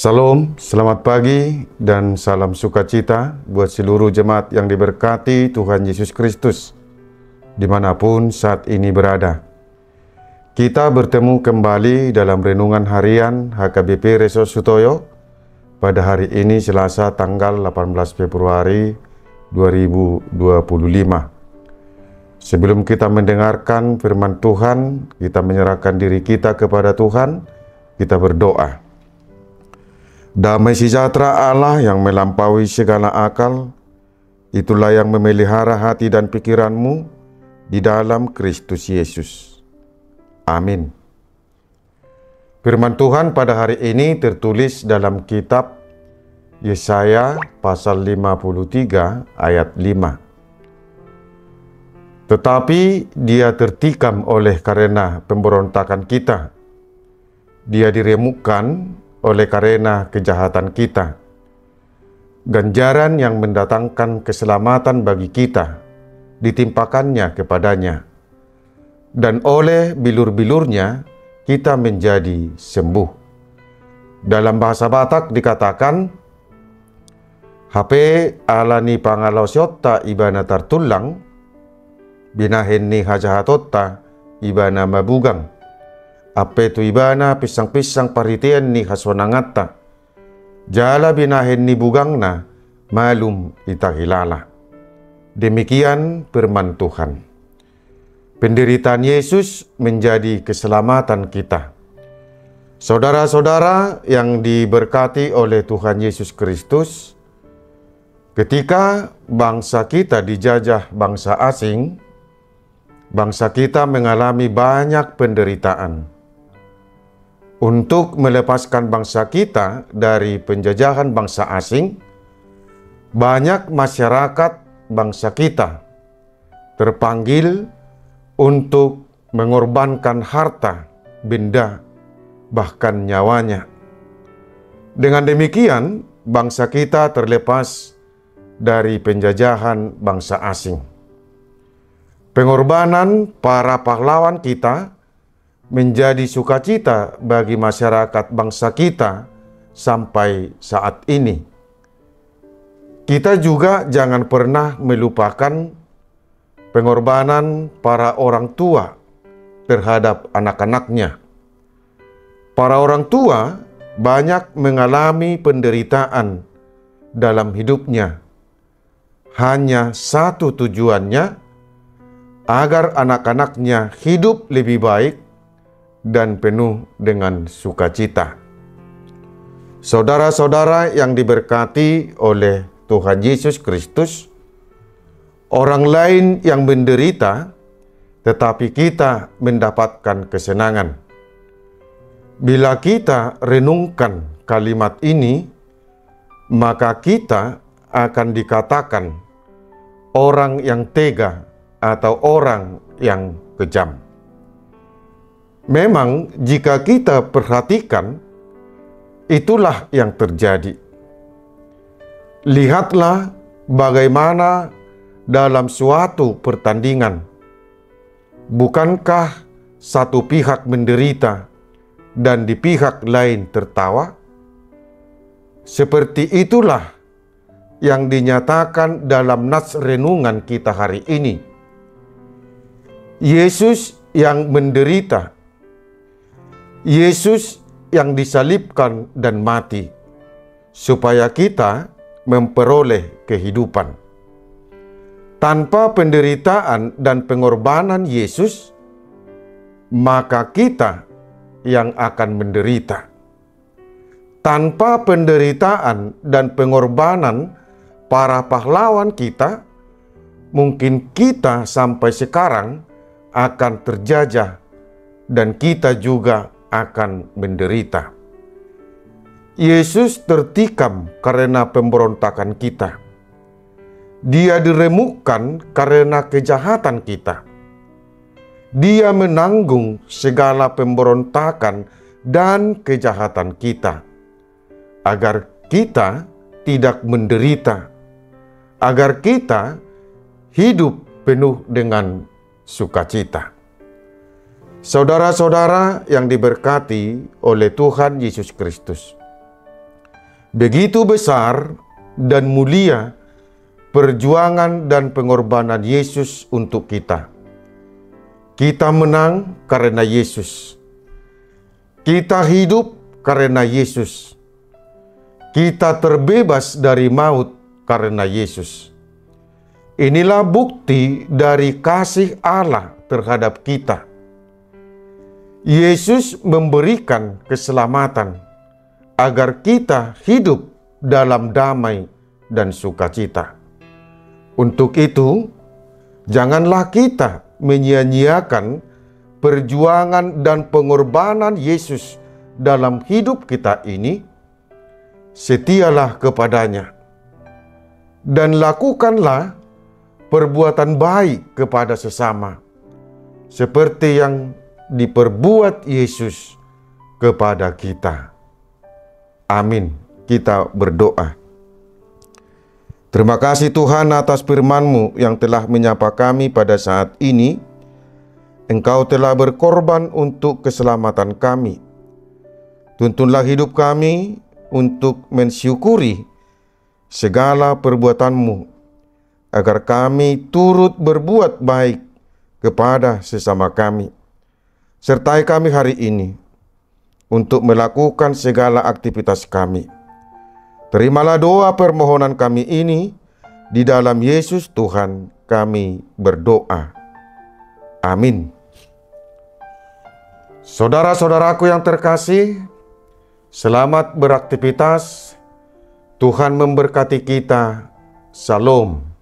Salam, selamat pagi, dan salam sukacita buat seluruh jemaat yang diberkati Tuhan Yesus Kristus, dimanapun saat ini berada. Kita bertemu kembali dalam renungan harian HKBP Reso Sutoyo pada hari ini Selasa tanggal 18 Februari 2025. Sebelum kita mendengarkan firman Tuhan, kita menyerahkan diri kita kepada Tuhan, kita berdoa. Damai sejahtera Allah yang melampaui segala akal, itulah yang memelihara hati dan pikiranmu di dalam Kristus Yesus. Amin. Firman Tuhan pada hari ini tertulis dalam kitab Yesaya pasal 53 ayat 5. Tetapi dia tertikam oleh karena pemberontakan kita. Dia diremukkan oleh karena kejahatan kita. Ganjaran yang mendatangkan keselamatan bagi kita ditimpakannya kepadanya, dan oleh bilur-bilurnya kita menjadi sembuh. Dalam bahasa Batak dikatakan, Hape alani pangalausyota ibana tartulang, binahen ni hajahatota ibana mabugang. Ape tu ibana pisang-pisang paritian ni haswanangata. Jala binahen ni bugangna malum itahilala. Demikian firman Tuhan. Penderitaan Yesus menjadi keselamatan kita. Saudara-saudara yang diberkati oleh Tuhan Yesus Kristus, ketika bangsa kita dijajah bangsa asing, bangsa kita mengalami banyak penderitaan. Untuk melepaskan bangsa kita dari penjajahan bangsa asing, banyak masyarakat bangsa kita terpanggil untuk mengorbankan harta, benda, bahkan nyawanya. Dengan demikian, bangsa kita terlepas dari penjajahan bangsa asing. Pengorbanan para pahlawan kita menjadi sukacita bagi masyarakat bangsa kita sampai saat ini. Kita juga jangan pernah melupakan pengorbanan para orang tua terhadap anak-anaknya. Para orang tua banyak mengalami penderitaan dalam hidupnya. Hanya satu tujuannya, agar anak-anaknya hidup lebih baik dan penuh dengan sukacita. Saudara-saudara yang diberkati oleh Tuhan Yesus Kristus, orang lain yang menderita, tetapi kita mendapatkan kesenangan. Bila kita renungkan kalimat ini, maka kita akan dikatakan orang yang tega atau orang yang kejam. Memang jika kita perhatikan, itulah yang terjadi. Lihatlah bagaimana dalam suatu pertandingan, bukankah satu pihak menderita dan di pihak lain tertawa? Seperti itulah yang dinyatakan dalam nats renungan kita hari ini. Yesus yang menderita, Yesus yang disalibkan dan mati, supaya kita memperoleh kehidupan. Tanpa penderitaan dan pengorbanan Yesus, maka kita yang akan menderita. Tanpa penderitaan dan pengorbanan para pahlawan kita, mungkin kita sampai sekarang akan terjajah dan kita juga akan menderita. Yesus tertikam karena pemberontakan kita. Dia diremukkan karena kejahatan kita. Dia menanggung segala pemberontakan dan kejahatan kita, agar kita tidak menderita, agar kita hidup penuh dengan sukacita. Saudara-saudara yang diberkati oleh Tuhan Yesus Kristus, Begitu besar dan mulia perjuangan dan pengorbanan Yesus untuk kita. Kita menang karena Yesus. Kita hidup karena Yesus. Kita terbebas dari maut karena Yesus. Inilah bukti dari kasih Allah terhadap kita. Yesus memberikan keselamatan agar kita hidup dalam damai dan sukacita. Untuk itu, janganlah kita menyia-nyiakan perjuangan dan pengorbanan Yesus dalam hidup kita ini. Setialah kepadanya dan lakukanlah perbuatan baik kepada sesama, seperti yang diperbuat Yesus kepada kita. Amin. Kita berdoa. Terima kasih Tuhan atas firman-Mu yang telah menyapa kami pada saat ini. Engkau telah berkorban untuk keselamatan kami. Tuntunlah hidup kami untuk mensyukuri segala perbuatan-Mu, agar kami turut berbuat baik kepada sesama kami. Sertai kami hari ini untuk melakukan segala aktivitas kami. Terimalah doa permohonan kami ini, di dalam Yesus Tuhan kami berdoa. Amin. Saudara-saudaraku yang terkasih, selamat beraktivitas. Tuhan memberkati kita. Shalom.